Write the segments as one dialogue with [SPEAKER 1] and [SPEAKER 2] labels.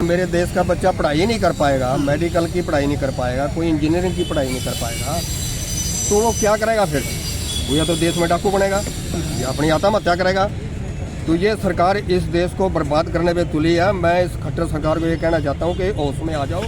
[SPEAKER 1] मेरे देश का बच्चा पढ़ाई नहीं कर पाएगा, मेडिकल की पढ़ाई नहीं कर पाएगा, कोई इंजीनियरिंग की पढ़ाई नहीं कर पाएगा, तो वो क्या करेगा फिर? वो या तो देश में डाकू बनेगा या अपनी आत्महत्या करेगा। तो ये सरकार इस देश को बर्बाद करने पे तुली है। मैं इस खट्टर सरकार को ये कहना चाहता हूँ कि होश में आ जाओ।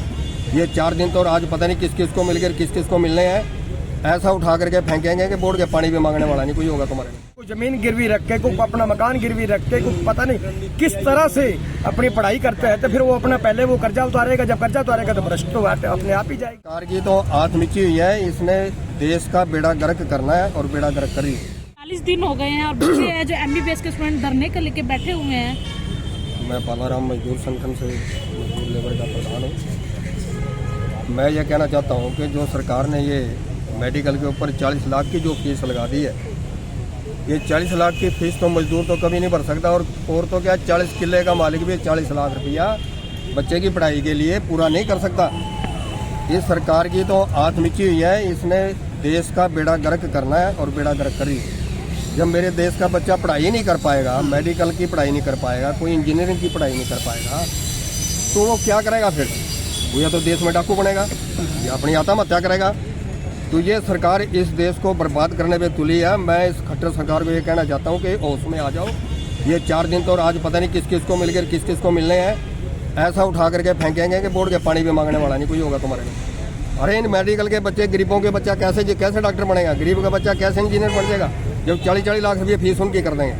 [SPEAKER 1] ये 4 दिन तो आज पता नहीं किस किस को मिल गए, किस किस को मिलने हैं। ऐसा उठा करके फेंकेंगे कि बोर्ड के पानी भी मांगने वाला नहीं कोई होगा तुम्हारे।
[SPEAKER 2] कोई जमीन गिरवी रख के, कोई अपना मकान गिरवी रख के, कोई पता नहीं किस तरह से अपनी पढ़ाई करते हैं, तो फिर वो अपना पहले वो कर्जा उतारेगा। जब कर्जा उतारेगा तो भ्रष्ट तो अपने आप ही जाएगी।
[SPEAKER 1] सरकार की तो आंख मिची हुई है, इसने देश का बेड़ा गर्क करना है और बेड़ा गर्क करी।
[SPEAKER 3] 40 दिन हो गए हैं और बच्चे हैं जो MBBS के स्टूडेंट धरने के लेके बैठे हुए हैं।
[SPEAKER 1] मैं बालाराम मजदूर संगठन से मजदूर लेबर का प्रधान हूँ। मैं ये कहना चाहता हूँ कि जो सरकार ने ये मेडिकल के ऊपर 40 लाख की जो फीस लगा दी है, ये 40 लाख की फीस तो मजदूर तो कभी नहीं भर सकता। और तो क्या 40 किले का मालिक भी 40 लाख रुपया बच्चे की पढ़ाई के लिए पूरा नहीं कर सकता। इस सरकार की तो आंख मिची हुई है, इसने देश का बेड़ा गर्क करना है और बेड़ा गर्क करी। जब मेरे देश का बच्चा पढ़ाई नहीं कर पाएगा, मेडिकल की पढ़ाई नहीं कर पाएगा, कोई इंजीनियरिंग की पढ़ाई नहीं कर पाएगा, तो वो क्या करेगा फिर? वो या तो देश में डाकू बनेगा या अपनी आत्महत्या करेगा। तो ये सरकार इस देश को बर्बाद करने पे तुली है। मैं इस खट्टर सरकार को ये कहना चाहता हूँ कि होश में आ जाओ। ये 4 दिन तो आज पता नहीं किस किस को मिल गए, किस किस को मिलने हैं। ऐसा उठा करके फेंकेंगे कि बोर्ड के पानी भी मांगने वाला नहीं कोई होगा तुम्हारे लिए। अरे इन मेडिकल के बच्चे, गरीबों के बच्चा कैसे डॉक्टर बनेगा? गरीब का बच्चा कैसे इंजीनियर बन जाएगा जब 40-40 लाख रुपये फीस उनकी कर देंगे?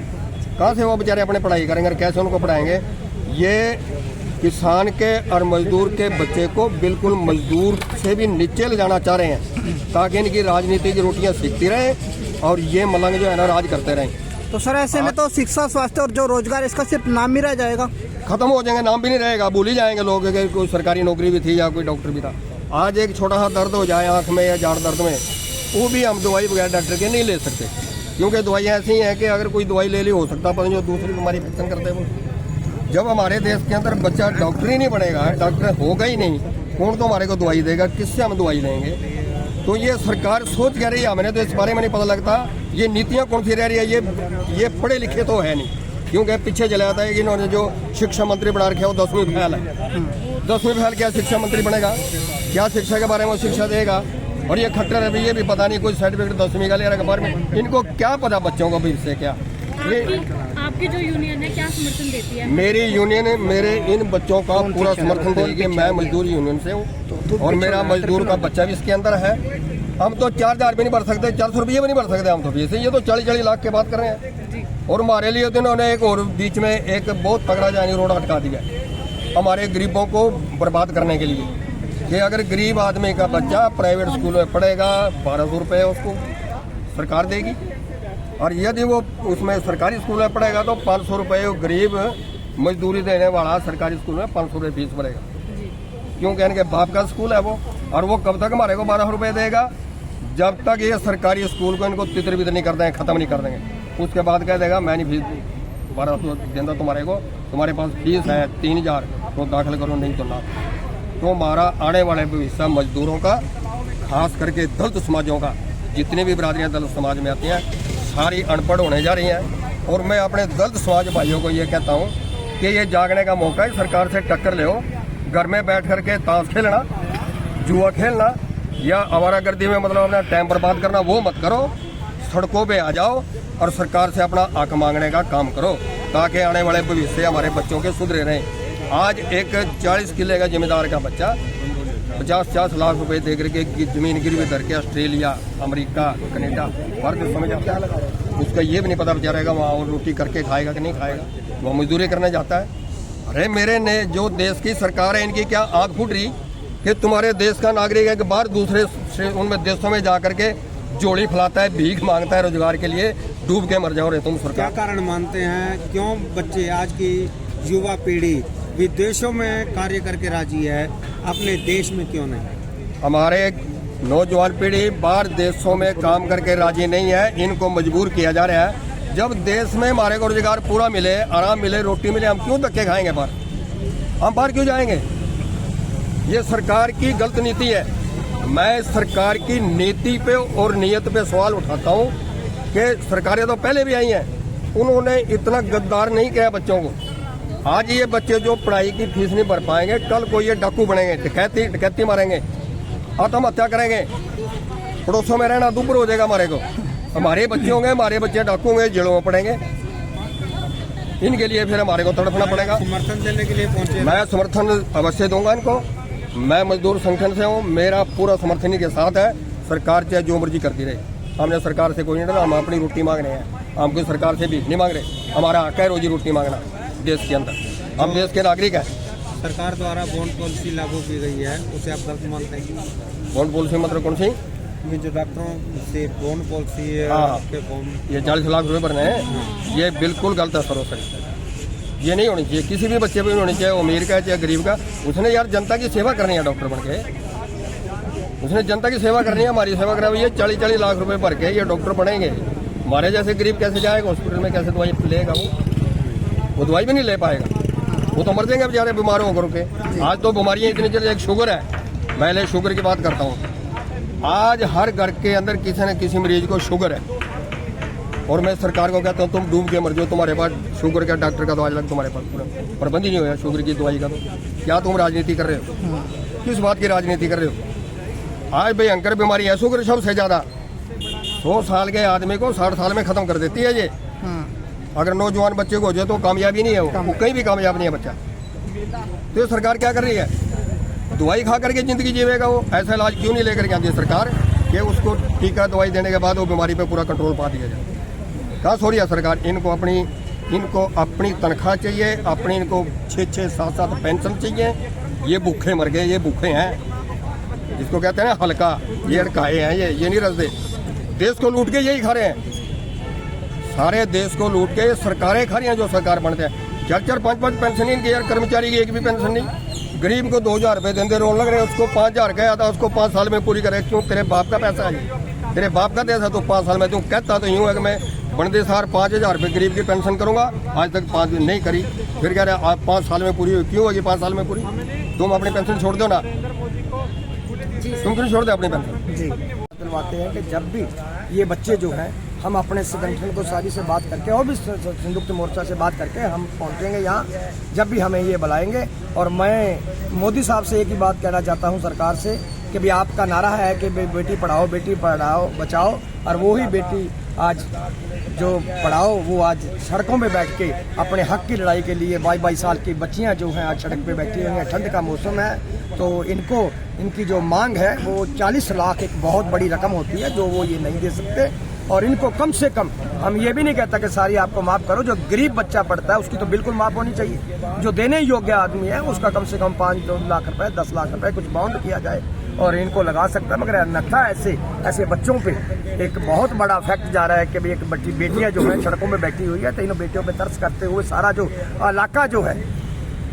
[SPEAKER 1] कहाँ से वो बेचारे अपने पढ़ाई करेंगे और कैसे उनको पढ़ाएंगे? ये किसान के और मजदूर के बच्चे को बिल्कुल मजदूर से भी नीचे ले जाना चाह रहे हैं ताकि इनकी राजनीति की रोटियां सीखती रहें और ये मलंग जो है ना राज करते रहें।
[SPEAKER 4] तो सर ऐसे में तो शिक्षा, स्वास्थ्य और जो रोजगार, इसका सिर्फ नाम ही रह जाएगा,
[SPEAKER 1] खत्म हो जाएंगे, नाम भी नहीं रहेगा, भूल ही जाएंगे लोग कि कोई सरकारी नौकरी भी थी या कोई डॉक्टर भी था। आज एक छोटा सा दर्द हो जाए आँख में या जाड़ दर्द में, वो भी हम दवाई बगैर डॉक्टर के नहीं ले सकते, क्योंकि दवाइयाँ ऐसी हैं कि अगर कोई दवाई ले ली हो सकता पता जो दूसरी बीमारी फिक्सन करते हैं वो। जब हमारे देश के अंदर बच्चा डॉक्टर ही नहीं बनेगा, डॉक्टर होगा ही नहीं, कौन तो हमारे को दवाई देगा? किससे हम दवाई लेंगे? तो ये सरकार सोच क्या रही है, हमें तो इस बारे में नहीं पता लगता। ये नीतियाँ कौन सी रह रही है? ये पढ़े लिखे तो है नहीं, क्योंकि पीछे चला जाता है कि इन्होंने जो शिक्षा मंत्री बना रखे वो 10वीं फैल है। 10वीं फैल क्या शिक्षा मंत्री बनेगा? क्या शिक्षा के बारे में शिक्षा देगा? और ये खट्टर है, ये भी पता नहीं कोई सर्टिफिकेट 10वीं का ले रहा है बारे में। इनको क्या पता बच्चों को भी इससे क्या?
[SPEAKER 3] आपकी जो यूनियन है क्या समर्थन देती है?
[SPEAKER 1] मेरी यूनियन मेरे इन बच्चों का पूरा समर्थन देगी। मैं मजदूर यूनियन से हूँ और मेरा मजदूर का बच्चा भी इसके अंदर है। हम तो 4000 भी नहीं भर सकते, 400 रुपये भी नहीं भर सकते हम तो फीस। ये तो 40-40 लाख की बात कर रहे हैं। और हमारे लिए तो इन्होंने एक और बीच में एक बहुत तगड़ा जानी रोड अटका दिया हमारे गरीबों को बर्बाद करने के लिए कि अगर गरीब आदमी का बच्चा प्राइवेट स्कूल में पढ़ेगा 1200 रुपये उसको सरकार देगी, और यदि वो उसमें सरकारी स्कूल में पढ़ेगा तो 500 रुपये गरीब मजदूरी देने वाला सरकारी स्कूल में 500 रुपये फीस भरेगा, क्योंकि इनके बाप का स्कूल है वो। और वो कब तक हमारे को 1200 रुपये देगा? जब तक ये सरकारी स्कूल को इनको तितर बितर नहीं कर देंगे, ख़त्म नहीं कर देंगे। उसके बाद कह देगा मैं नहीं फीस 1200 देता तुम्हारे को, तुम्हारे पास फीस है 3000 तो दाखिल करो, नहीं तो ना। तो हमारा आने वाले भविष्य मजदूरों का, खास करके दलित समाजों का, जितनी भी बिरादरियाँ दलित समाज में आती हैं सारी अनपढ़ होने जा रही हैं। और मैं अपने दलित समाज भाइयों को ये कहता हूँ कि ये जागने का मौका है, सरकार से टक्कर ले। घर में बैठ करके ताश खेलना, जुआ खेलना या आवारागर्दी में मतलब अपना टाइम बर्बाद करना वो मत करो। सड़कों पे आ जाओ और सरकार से अपना हक मांगने का काम करो ताकि आने वाले भविष्य हमारे बच्चों के सुधरे रहें। आज एक 40 किले का जिम्मेदार का बच्चा 50-50 लाख रुपए दे करके जमीन गिरवी धर के ऑस्ट्रेलिया, अमेरिका, कनाडा हर देशों में जाता है। उसका ये भी नहीं पता बेचारेगा वहाँ और रोटी करके खाएगा कि नहीं खाएगा, वो मजदूरी करने जाता है। अरे मेरे ने जो देश की सरकार है इनकी क्या आँख फूट रही कि तुम्हारे देश का नागरिक है कि बाहर दूसरे उनमें देशों में जा करके जोड़ी फैलाता है, भीख मांगता है रोजगार के लिए, डूब के मर जाओ रे तुम सरकार।
[SPEAKER 5] क्या कारण मानते हैं क्यों बच्चे, आज की युवा पीढ़ी विदेशों में कार्य करके राजी है, अपने देश में क्यों नहीं?
[SPEAKER 1] हमारे नौजवान पीढ़ी बाहर देशों में काम करके राजी नहीं है, इनको मजबूर किया जा रहा है। जब देश में हमारे को रोजगार पूरा मिले, आराम मिले, रोटी मिले, हम क्यों धक्के खाएंगे बाहर? हम बाहर क्यों जाएंगे? ये सरकार की गलत नीति है। मैं सरकार की नीति पे और नीयत पे सवाल उठाता हूँ कि सरकारें तो पहले भी आई हैं, उन्होंने इतना गद्दार नहीं किया बच्चों को। आज ये बच्चे जो पढ़ाई की फीस नहीं भर पाएंगे, कल को ये डाकू बनेंगे, डकैती मारेंगे, आत्महत्या करेंगे, पड़ोसों में रहना दुबर हो जाएगा हमारे को। हमारे बच्चे होंगे, हमारे बच्चे डाकू होंगे, जेलों में पड़ेंगे। इनके लिए फिर हमारे को तड़पना पड़ेगा।
[SPEAKER 5] समर्थन देने के लिए पहुंचे।
[SPEAKER 1] मैं समर्थन अवश्य दूंगा इनको। मैं मजदूर संगठन से हूँ, मेरा पूरा समर्थन के साथ है। सरकार चाहे जो मर्जी करती रहे, हमने सरकार से कोई नहीं डरा। हम अपनी रोटी मांग रहे हैं, हम कोई सरकार से भीख नहीं मांग रहे। हमारा हक है रोजी रोटी मांगना देश के अंदर, हम देश के नागरिक हैं।
[SPEAKER 5] सरकार द्वारा बॉन्ड पॉलिसी लागू की गई है, उसे आप गलत मानते हैं?
[SPEAKER 1] बॉन्ड पॉलिसी मतलब कौन सी?
[SPEAKER 5] ये जो डॉक्टरों से बॉन्ड पॉलिसी है,
[SPEAKER 1] ये 40 लाख रुपए भरने हैं, ये बिल्कुल गलत है सरोसर। ये नहीं होनी चाहिए, किसी भी बच्चे पर नहीं होनी चाहिए, वो अमीर का है चाहे गरीब का। उसने यार जनता की सेवा करनी है, डॉक्टर बन के उसने जनता की सेवा करनी है, हमारी सेवा करा हुई है। 40 लाख रुपए भर के ये डॉक्टर बनेंगे। हमारे जैसे गरीब कैसे जाएगा हॉस्पिटल में, कैसे दवाई लेगा? वो दवाई भी नहीं ले पाएगा, वो तो मर जाएंगे बेचारे बीमार होकर के। आज तो बीमारियां इतनी चल, एक शुगर है, मैं शुगर की बात करता हूँ। आज हर घर के अंदर किसी न किसी मरीज को शुगर है, और मैं सरकार को कहता हूँ तुम डूब के मर जाओ, तुम्हारे पास शुगर का डॉक्टर का दवाई लग, तुम्हारे पास प्रबंध ही नहीं होगा शुगर की दवाई का। तो क्या तुम राजनीति कर रहे हो? किस बात की राजनीति कर रहे हो? आज भयंकर बीमारी है शुगर, सबसे ज्यादा 100 साल के आदमी को 60 साल में खत्म कर देती है ये। अगर नौजवान बच्चे को हो जाए तो कामयाबी नहीं है, वो कहीं भी कामयाब नहीं है बच्चा। तो ये सरकार क्या कर रही है? दवाई खा करके जिंदगी जीवेगा वो। ऐसा इलाज क्यों नहीं लेकर के आती है सरकार कि उसको टीका दवाई देने के बाद वो बीमारी पे पूरा कंट्रोल पा दिया जाए? कहाँ सो रही है सरकार? इनको अपनी तनख्वाह चाहिए, अपनी इनको 6-6, 7-7 पेंशन चाहिए। ये भूखे मर गए, ये भूखे हैं, जिसको कहते हैं ना हल्का, ये हड़काए हैं, ये नहीं रसते। देश को लूट के यही खा रहे हैं, सारे देश को लूट के सरकारें खा रही हैं। जो सरकार बनते हैं 4-4, 5-5 पेंशन इनके यार, कर्मचारी की एक भी पेंशन नहीं। गरीब को 2000 रुपए देंगे, रोन लग रहे हैं, उसको 5000 का आता, उसको 5 साल में पूरी करे। क्यों? तेरे बाप का पैसा है, तेरे बाप का पैसा, तो 5 साल में तू कहता तो यूँ है कि मैं बनदे सार 5000 रुपये गरीब की पेंशन करूंगा, आज तक 5 दिन नहीं करी, फिर कह रहे आप 5 साल में पूरी हुई। क्यों होगी 5 साल में पूरी? तुम अपनी पेंशन छोड़ दो ना, तुम क्यों छोड़ दो अपनी पेंशन?
[SPEAKER 2] जी दिलवाते हैं कि जब भी ये बच्चे जो हैं, हम अपने संगठन को सारी से बात करके और भी संयुक्त मोर्चा से बात करके हम पहुंचेंगे यहाँ, जब भी हमें ये बुलाएंगे। और मैं मोदी साहब से एक ही बात कहना चाहता हूँ सरकार से कि भाई आपका नारा है कि बेटी पढ़ाओ बचाओ, और वो ही बेटी आज जो पढ़ाओ वो आज सड़कों पे बैठ के अपने हक की लड़ाई के लिए 22 साल की बच्चियां जो हैं आज सड़क पे बैठी हुई हैं। ठंड का मौसम है तो इनकी जो मांग है वो 40 लाख एक बहुत बड़ी रकम होती है जो वो ये नहीं दे सकते। और इनको कम से कम, हम ये भी नहीं कहता कि सारी आपको माफ करो, जो गरीब बच्चा पढ़ता है उसकी तो बिल्कुल माफ होनी चाहिए। जो देने योग्य आदमी है उसका कम से कम 5 लाख रुपए 10 लाख रुपए कुछ बाउंड किया जाए और इनको लगा सकता है। मगर अन्यथा ऐसे बच्चों पे एक बहुत बड़ा इफेक्ट जा रहा है कि एक बेटियां जो है सड़कों में बैठी हुई है, तो इन बेटियों पे तरस करते हुए सारा जो इलाका जो है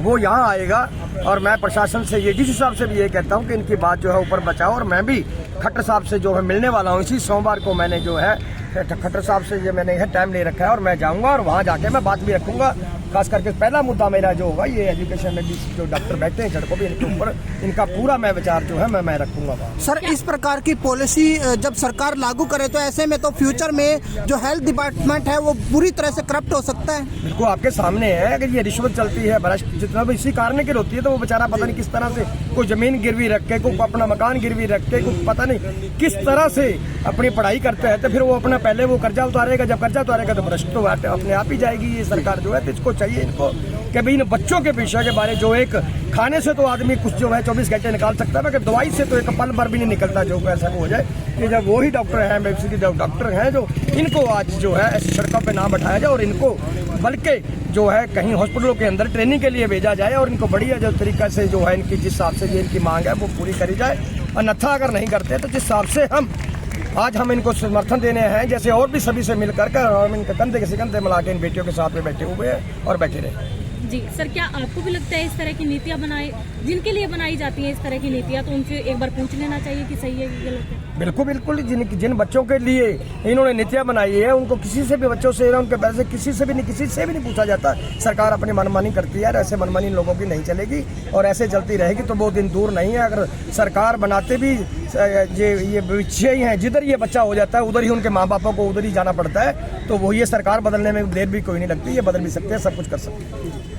[SPEAKER 2] वो यहाँ आएगा। और मैं प्रशासन से ये डीसी साहब से भी ये कहता हूँ कि इनकी बात जो है ऊपर बचाओ। और मैं भी खट्टर साहब से जो है मिलने वाला हूँ, इसी सोमवार को मैंने जो है खट्टर साहब से ये मैंने टाइम ले रखा है और मैं जाऊँगा और वहाँ जाके मैं बात भी रखूँगा। खास करके पहला मुद्दा मेरा जो होगा ये एजुकेशन में भी जो डॉक्टर बैठे हैं सड़कों पे, इनके ऊपर इनका पूरा मैं विचार जो है मैं रखूंगा।
[SPEAKER 4] सर, इस प्रकार की पॉलिसी जब सरकार लागू करे तो ऐसे में तो फ्यूचर में जो हेल्थ डिपार्टमेंट है वो पूरी तरह से करप्ट हो सकता है।
[SPEAKER 2] बिल्कुल आपके सामने है, अगर ये रिश्वत चलती है, भ्रष्ट जितना भी इसी कारण की होती है, तो वो बेचारा पता नहीं किस तरह से कोई जमीन गिरवी रख के, कोई अपना मकान गिरवी रख के, कोई पता नहीं किस तरह से अपनी पढ़ाई करते हैं, तो फिर वो अपना पहले वो कर्जा उतारेगा, जब कर्जा उतारेगा तो भ्रष्ट तो अपने आप ही जाएगी ये सरकार जो है। तो इसको चाहिए इनको कि भाई इन बच्चों के पीछे के बारे, जो एक खाने से तो आदमी कुछ जो है 24 घंटे निकाल सकता है, मगर दवाई से तो एक पल भर भी नहीं निकलता। जो ऐसा हो जाए कि जब वही डॉक्टर हैं, बेसिकली डॉक्टर हैं, जो इनको आज जो है ऐसी सड़कों पे ना बैठाया जाए और इनको बल्कि जो है कहीं हॉस्पिटलों के अंदर ट्रेनिंग के लिए भेजा जाए और इनको बढ़िया जो तरीका से जो है इनकी जिस हिसाब से ये इनकी मांग है वो पूरी करी जाए। अन्यथा अगर नहीं करते तो जिस हिसाब से आज हम इनको समर्थन देने हैं, जैसे और भी सभी से मिलकर हम इनके कंधे के कंधे मिला के इन बेटियों के साथ में बैठे हुए हैं और बैठे रहे।
[SPEAKER 3] जी सर, क्या आपको भी लगता है इस तरह की नीतियां जिनके लिए बनाई जाती हैं इस तरह की नीतियां, तो उनसे एक बार पूछ लेना चाहिए कि सही है कि गलत है? बिल्कुल, जिन बच्चों के लिए इन्होंने नीतियां बनाई है उनको किसी से भी बच्चों से उनके पैसे किसी से भी नहीं पूछा जाता। सरकार अपनी मनमानी करती है, ऐसे मनमानी लोगों की नहीं चलेगी और ऐसे चलती रहेगी तो वो दिन दूर नहीं है। अगर सरकार बनाते भी ये विषय ही हैं, जिधर ये बच्चा हो जाता है उधर ही उनके माँ बापों को उधर ही जाना पड़ता है, तो वो ये सरकार बदलने में देर भी कोई नहीं लगती, ये बदल भी सकते हैं, सब कुछ कर सकते हैं।